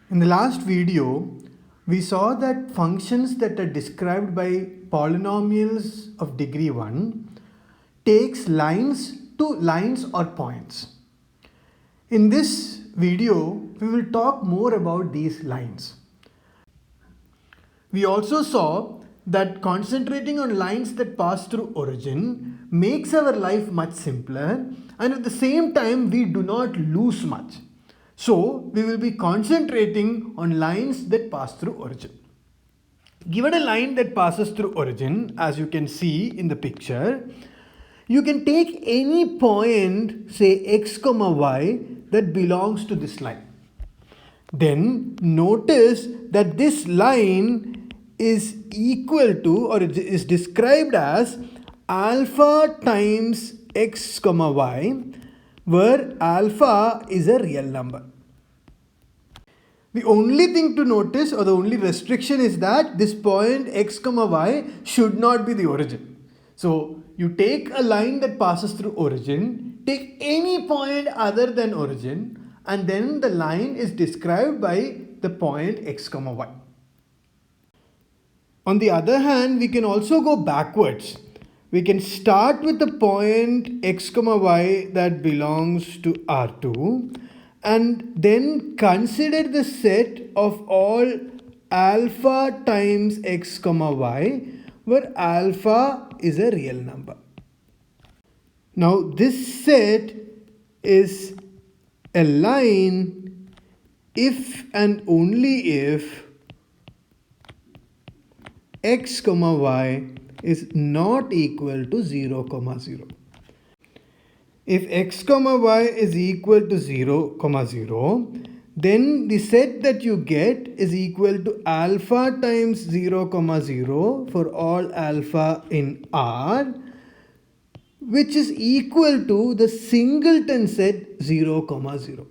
In the last video, we saw that functions that are described by polynomials of degree 1 takes lines to lines or points. In this video, we will talk more about these lines. We also saw that concentrating on lines that pass through origin makes our life much simpler, and at the same time we do not lose much. So we will be concentrating on lines that pass through origin. Given a line that passes through origin, as you can see in the picture, you can take any point, say x comma y, that belongs to this line. Then notice that this line is equal to, or is described as alpha times x comma y, where alpha is a real number. The only thing to notice, or the only restriction, is that this point x comma y should not be the origin. So you take a line that passes through origin, take any point other than origin, and then the line is described by the point x comma y. On the other hand, we can also go backwards. We can start with the point x comma y that belongs to R2 and then consider the set of all alpha times x comma y where alpha is a real number. Now this set is a line if and only if x comma y is not equal to 0 comma 0. If x comma y is equal to 0 comma 0, then the set that you get is equal to alpha times 0 comma 0 for all alpha in R, which is equal to the singleton set 0 comma 0.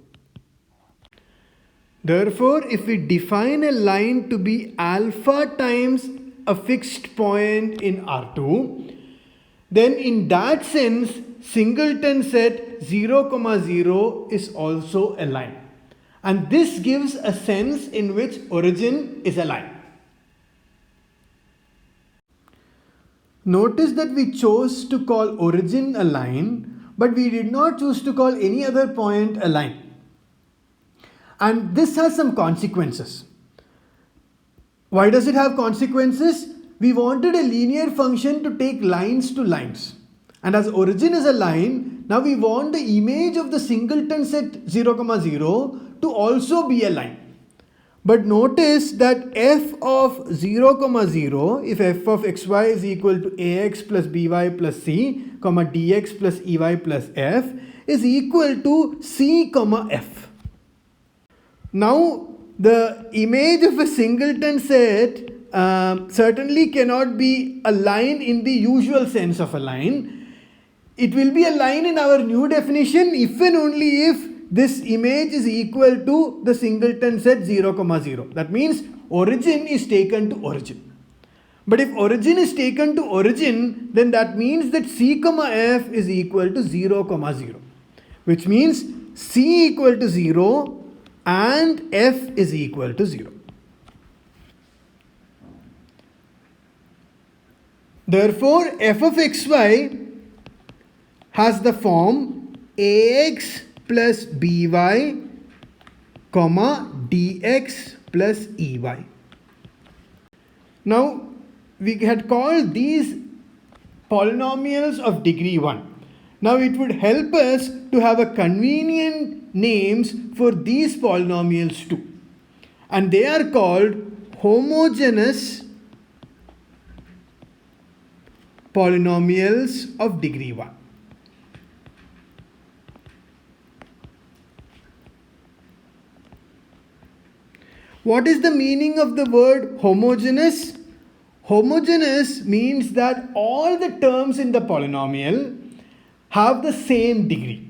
Therefore, if we define a line to be alpha times a fixed point in R2, then in that sense singleton set 0 comma 0 is also a line, and this gives a sense in which origin is a line. Notice that we chose to call origin a line, but we did not choose to call any other point a line, and this has some consequences. Why does it have consequences? We wanted a linear function to take lines to lines. And as origin is a line, now we want the image of the singleton set 0 comma 0 to also be a line. But notice that f of 0 comma 0, if f of xy is equal to ax plus by plus c, comma dx plus ey plus f, is equal to c comma f. Now the image of a singleton set certainly cannot be a line in the usual sense of a line. It will be a line in our new definition if and only if this image is equal to the singleton set 0 comma 0. That means origin is taken to origin. But if origin is taken to origin, then that means that c comma f is equal to 0 comma 0, which means c equal to 0 and f is equal to 0. Therefore, f of xy has the form ax plus by, comma dx plus ey. Now, we had called these polynomials of degree 1. Now it would help us to have a convenient names for these polynomials too. And they are called homogeneous polynomials of degree 1. What is the meaning of the word homogeneous? Homogeneous means that all the terms in the polynomial have the same degree.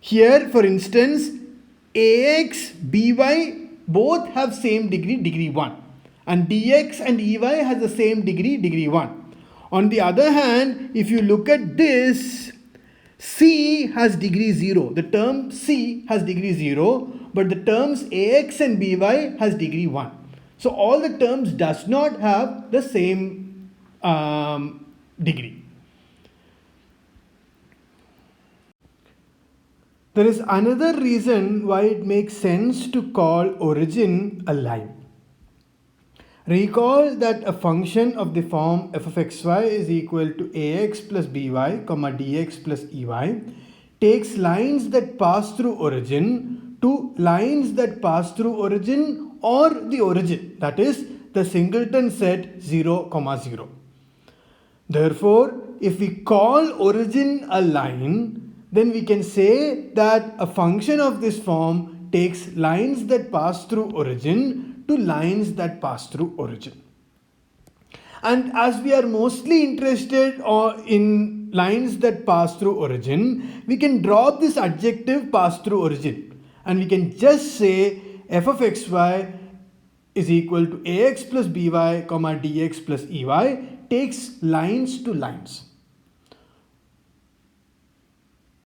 Here, for instance, ax, by both have same degree, degree 1, and dx and ey has the same degree, degree 1. On the other hand, if you look at this, c has degree 0. The term c has degree 0, but the terms ax and by has degree 1. So all the terms does not have the same degree. There is another reason why it makes sense to call origin a line. Recall that a function of the form f of xy is equal to ax plus by, comma dx plus ey takes lines that pass through origin to lines that pass through origin or the origin, that is the singleton set 0, 0. Therefore, if we call origin a line, then we can say that a function of this form takes lines that pass through origin to lines that pass through origin. And as we are mostly interested in lines that pass through origin, we can drop this adjective pass through origin and we can just say f of xy is equal to ax plus by, comma dx plus ey takes lines to lines.